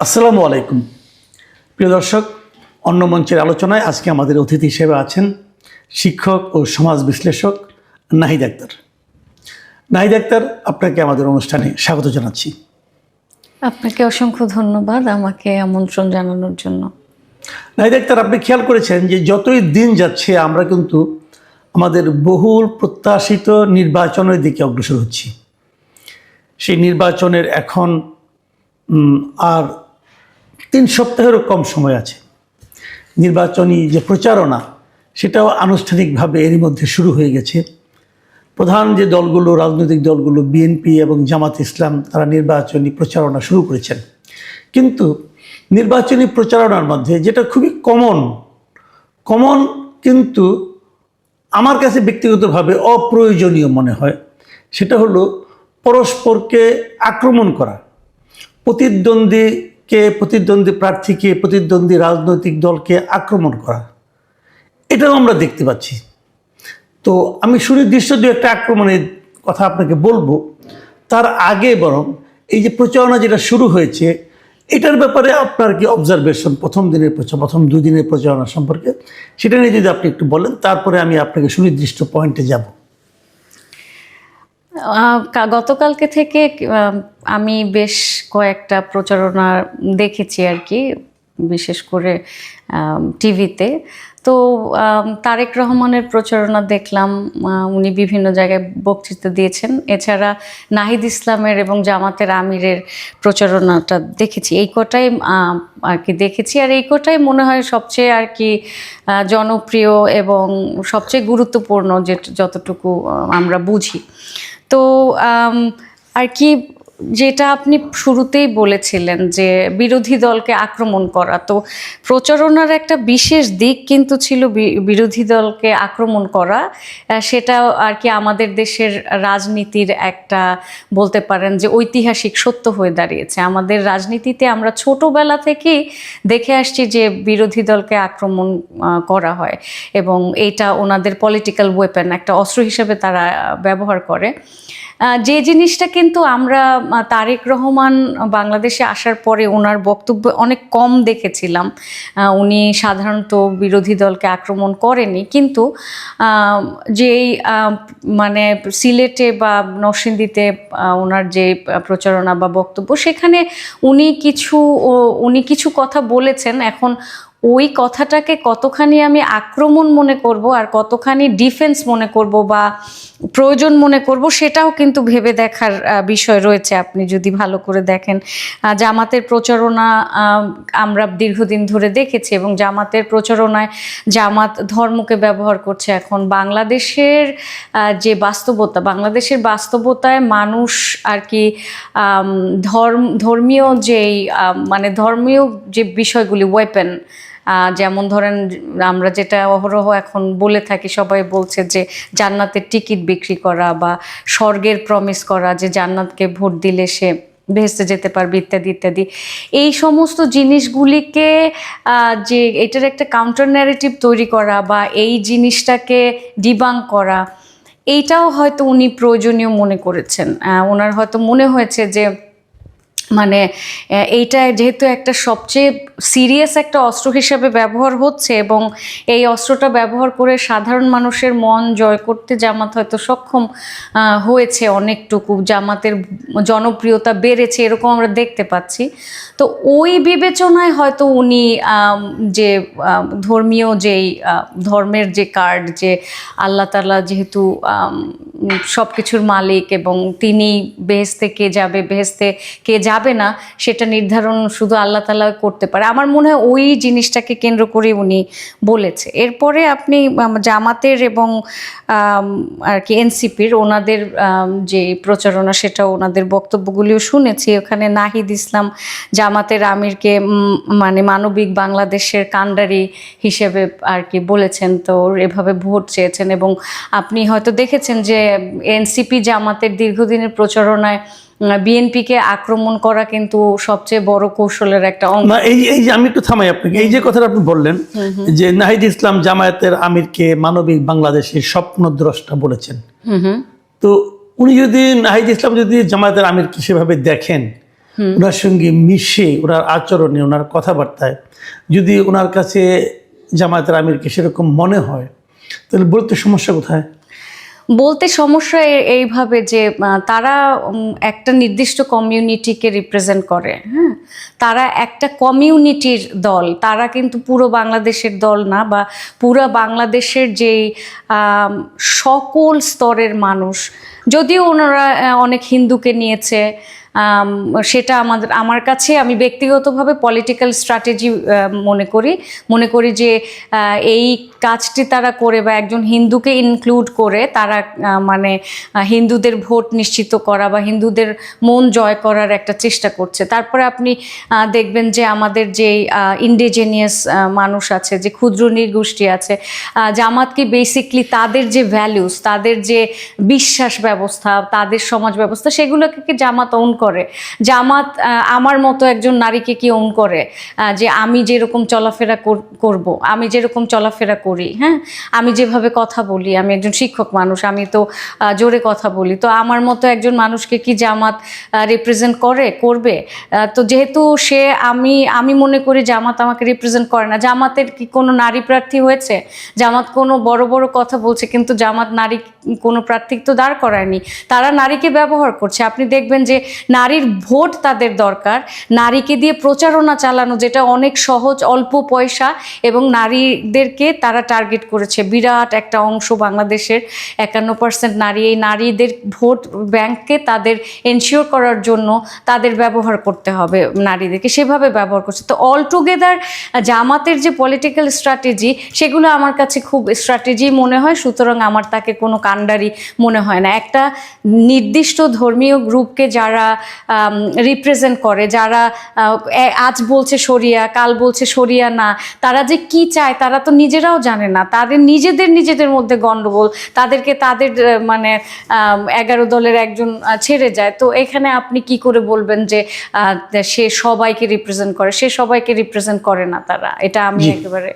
আসসালামু আলাইকুম প্রিয় দর্শক, অন্য মঞ্চের আলোচনায় আজকে আমাদের অতিথি হিসেবে আছেন শিক্ষক ও সমাজ বিশ্লেষক নাহিদ আক্তার। নাহিদ আক্তার, আপনাকে আমাদের অনুষ্ঠানে স্বাগত জানাচ্ছি। আপনাকে অসংখ্য ধন্যবাদ আমাকে আমন্ত্রণ জানানোর জন্য। নাহিদ আক্তার, আপনি খেয়াল করেছেন যে যতই দিন যাচ্ছে আমরা কিন্তু আমাদের বহুল প্রত্যাশিত নির্বাচনের দিকে অগ্রসর হচ্ছি। সেই নির্বাচনের এখন আর 3 সপ্তাহেরও কম সময় আছে। নির্বাচনী যে প্রচারণা সেটাও আনুষ্ঠানিকভাবে এরই মধ্যে শুরু হয়ে গেছে। প্রধান যে দলগুলো, রাজনৈতিক দলগুলো বিএনপি এবং জামাত ইসলাম, তারা নির্বাচনী প্রচারণা শুরু করেছেন। কিন্তু নির্বাচনী প্রচারণার মধ্যে যেটা খুবই কমন কিন্তু আমার কাছে ব্যক্তিগতভাবে অপ্রয়োজনীয় মনে হয়, সেটা হলো পরস্পরকে আক্রমণ করা, প্রতিদ্বন্দ্বী প্রার্থীকে, প্রতিদ্বন্দ্বী রাজনৈতিক দলকে আক্রমণ করা। এটাও আমরা দেখতে পাচ্ছি। তো আমি সুনির্দিষ্ট দু একটা আক্রমণের কথা আপনাকে বলবো। তার আগে বরং এই যে প্রচারণা যেটা শুরু হয়েছে, এটার ব্যাপারে আপনার কি অবজারভেশন প্রথম 2 দিনের প্রচারণা সম্পর্কে, সেটা নিয়ে যদি আপনি একটু বলেন, তারপরে আমি আপনাকে সুনির্দিষ্ট পয়েন্টে যাব। গতকালকে থেকে আমি বেশ কয়েকটা প্রচারণা দেখেছি আর কি, বিশেষ করে টিভিতে। তো তারেক রহমানের প্রচারণা দেখলাম, উনি বিভিন্ন জায়গায় বক্তৃতা দিয়েছেন। এছাড়া নাহিদ ইসলামের এবং জামাতের আমিরের প্রচারণাটা দেখেছি। এই কটাই আর কি দেখেছি, আর এই কটাই মনে হয় সবচেয়ে আর কি জনপ্রিয় এবং সবচেয়ে গুরুত্বপূর্ণ, যতটুকু আমরা বুঝি। তো আর কি, যেটা আপনি শুরুতেই বলেছিলেন যে বিরোধী দলকে আক্রমণ করা, তো প্রচারণার একটা বিশেষ দিক কিন্তু ছিল বিরোধী দলকে আক্রমণ করা। সেটা আর কি আমাদের দেশের রাজনীতির একটা, বলতে পারেন যে ঐতিহাসিক সত্য হয়ে দাঁড়িয়েছে। আমাদের রাজনীতিতে আমরা ছোটবেলা থেকেই দেখে আসছি যে বিরোধী দলকে আক্রমণ করা হয় এবং এটা ওনাদের পলিটিক্যাল ওয়েপন, একটা অস্ত্র হিসেবে তারা ব্যবহার করে। যে জিনিসটা কিন্তু আমরা তারেক রহমান বাংলাদেশে আসার পরে ওনার বক্তব্য অনেক কম দেখেছিলাম। উনি সাধারণত বিরোধী দলকে আক্রমণ করেনি, কিন্তু যেই মানে সিলেটে বা নরসিংদীতে ওনার যে প্রচারণা বা বক্তব্য, সেখানে উনি কিছু কথা বলেছেন। এখন ওই কথাটাকে কতখানি আমি আক্রমণ মনে করব আর কতখানি ডিফেন্স মনে করব বা প্রয়োজন মনে করব, সেটাও কিন্তু ভেবে দেখার বিষয় রয়েছে। আপনি যদি ভালো করে দেখেন, জামাতের প্রচারণা আমরা দীর্ঘদিন ধরে দেখেছি এবং জামাতের প্রচারণায় জামাত ধর্মকে ব্যবহার করছে। এখন বাংলাদেশের যে বাংলাদেশের বাস্তবতায় মানুষ আর কি ধর্মীয় যে বিষয়গুলি, ওয়েপন, যেমন ধরেন আমরা যেটা অহরহ এখন বলে থাকি, সবাই বলছে যে জান্নাতের টিকিট বিক্রি করা বা স্বর্গের প্রমিস করা, যে জান্নাতকে ভোট দিলে সে ভেস্তে যেতে পারবে, ইত্যাদি ইত্যাদি। এই সমস্ত জিনিসগুলিকে যে এটার একটা কাউন্টার ন্যারেটিভ তৈরি করা বা এই জিনিসটাকে ডিবাঙ্ক করা, এইটাও হয়তো উনি প্রয়োজনীয় মনে করেছেন। ওনার হয়তো মনে হয়েছে যে মানে এইটা যেহেতু একটা সবচেয়ে সিরিয়াস একটা অস্ত্র হিসেবে ব্যবহার হচ্ছে এবং এই অস্ত্রটা ব্যবহার করে সাধারণ মানুষের মন জয় করতে জামাত হয়তো সক্ষম হয়েছে অনেকটুকু, জামাতের জনপ্রিয়তা বেড়েছে, এরকম আমরা দেখতে পাচ্ছি। তো ওই বিবেচনায় হয়তো উনি যে ধর্মীয় ধর্মের যে কার্ড, যে আল্লাহ তাআলা যেহেতু সব কিছুর মালিক এবং তিনি বেহেশতে কে যাবে, বেহেশতে কে যাবে না, সেটা নির্ধারণ শুধু আল্লাহ তাআলা করতে পারে। আমার মনে হয় ওই জিনিসটাকে কেন্দ্র করে উনি বলেছে। এরপরে আপনি জামাতের এবং আর কি এনসিপির ওনাদের যে প্রচারণা, সেটা ওনাদের বক্তব্যগুলিও শুনেছি। ওখানে নাহিদ ইসলাম জামাতের আমিরকে মানে মানবিক বাংলাদেশের কাণ্ডারি হিসেবে আর কি বলেছেন, তো এভাবে ভোট চেয়েছেন। এবং আপনি হয়তো দেখেছেন যে এনসিপি জামাতের দীর্ঘদিনের প্রচারণায় বিএনপিকে আক্রমণ করা কিন্তু সবচেয়ে বড় কৌশলের একটা অংশ। এই যে আমি একটু থামাই আপনাকে, এই যে কথাটা আপনি বললেন যে নাহিদ ইসলাম জামায়াতের আমিরকে মানবিক বাংলাদেশের স্বপ্নদ্রষ্টা বলেছেন, তো উনি যদি নাহিদ ইসলাম যদি জামায়াতের আমিরকে সেভাবে দেখেন, ওনার সঙ্গে মিশে, ওনার আচরণে, ওনার কথাবার্তায় যদি ওনার কাছে জামায়াতের আমিরকে সেরকম মনে হয়, তাহলে বলতে সমস্যা কোথায়? বলতে সমস্যা এইভাবে যে তারা একটা নির্দিষ্ট কমিউনিটিকে রিপ্রেজেন্ট করে, হ্যাঁ, তারা একটা কমিউনিটির দল, তারা কিন্তু পুরো বাংলাদেশের দল না, বা পুরো বাংলাদেশের যেই সকল স্তরের মানুষ, যদিও ওনারা অনেক হিন্দুকে নিয়েছে, সেটা আমার কাছে, আমি ব্যক্তিগতভাবে পলিটিক্যাল স্ট্র্যাটেজি মনে করি যে এই কাজটি তারা করে বা একজন হিন্দুকে ইনক্লুড করে তারা মানে হিন্দুদের ভোট নিশ্চিত করা বা হিন্দুদের মন জয় করার একটা চেষ্টা করছে। তারপরে আপনি দেখবেন যে আমাদের যে ইন্ডিজেনিয়াস মানুষ আছে, যে ক্ষুদ্র নৃগোষ্ঠী আছে, জামাতকে বেসিকলি তাদের যে ভ্যালুস, তাদের যে বিশ্বাস ব্যবস্থা, তাদের সমাজ ব্যবস্থা, সেগুলোকে জামাত ওন করে। জামাত আমার মতো একজন নারীকে কি ওন করে যে আমি যেরকম চলাফেরা করব, আমি যেরকম চলাফেরা করি, হ্যাঁ, আমি যেভাবে কথা বলি, আমি একজন শিক্ষক মানুষ, আমি তো জোরে কথা বলি, তো আমার মতো একজন মানুষকে কি জামাত রিপ্রেজেন্ট করবে? তো যেহেতু সে, আমি মনে করি জামাত আমাকে রিপ্রেজেন্ট করে না। জামাতের কি কোনো নারী প্রার্থী হয়েছে? জামাত কোনো বড় বড় কথা বলছে, কিন্তু জামাত নারী কোনো প্রার্থী তো দাঁড় করায়নি, তারা নারীকে ব্যবহার করছে। আপনি দেখবেন যে নারীর ভোট তাদের দরকার, নারীকে দিয়ে প্রচারণা চালানো, যেটা অনেক সহজ, অল্প পয়সা, এবং নারীদেরকে তারা টার্গেট করেছে। বিরাট একটা অংশ বাংলাদেশের 51% নারী, এই নারীদের ভোট ব্যাংককে তাদের এনশিওর করার জন্য তাদের ব্যবহার করতে হবে, নারীদেরকে সেভাবে ব্যবহার করছে। তো অল টুগেদার জামাতের যে পলিটিক্যাল স্ট্র্যাটেজি, সেগুলো আমার কাছে খুব স্ট্র্যাটেজি মনে হয়, সুতরাং আমার তাকে কোনো কাণ্ডারি মনে হয় না। একটা নির্দিষ্ট ধর্মীয় গ্রুপকে যারা রিপ্রেজেন্ট করে, যারা আজ বলছে শরিয়া, কাল বলছে শরিয়া না, তারা যে কি চায় তারা তো নিজেরাও জানে না, তাদের নিজেদের মধ্যে গণ্ডগোল, তাদেরকে তাদের মানে 11 দলের একজন ছেড়ে যায়। তো এখানে আপনি কি করে বলবেন যে সে সবাইকে রিপ্রেজেন্ট করে? সে সবাইকে রিপ্রেজেন্ট করে না, তারা, এটা আমি একেবারে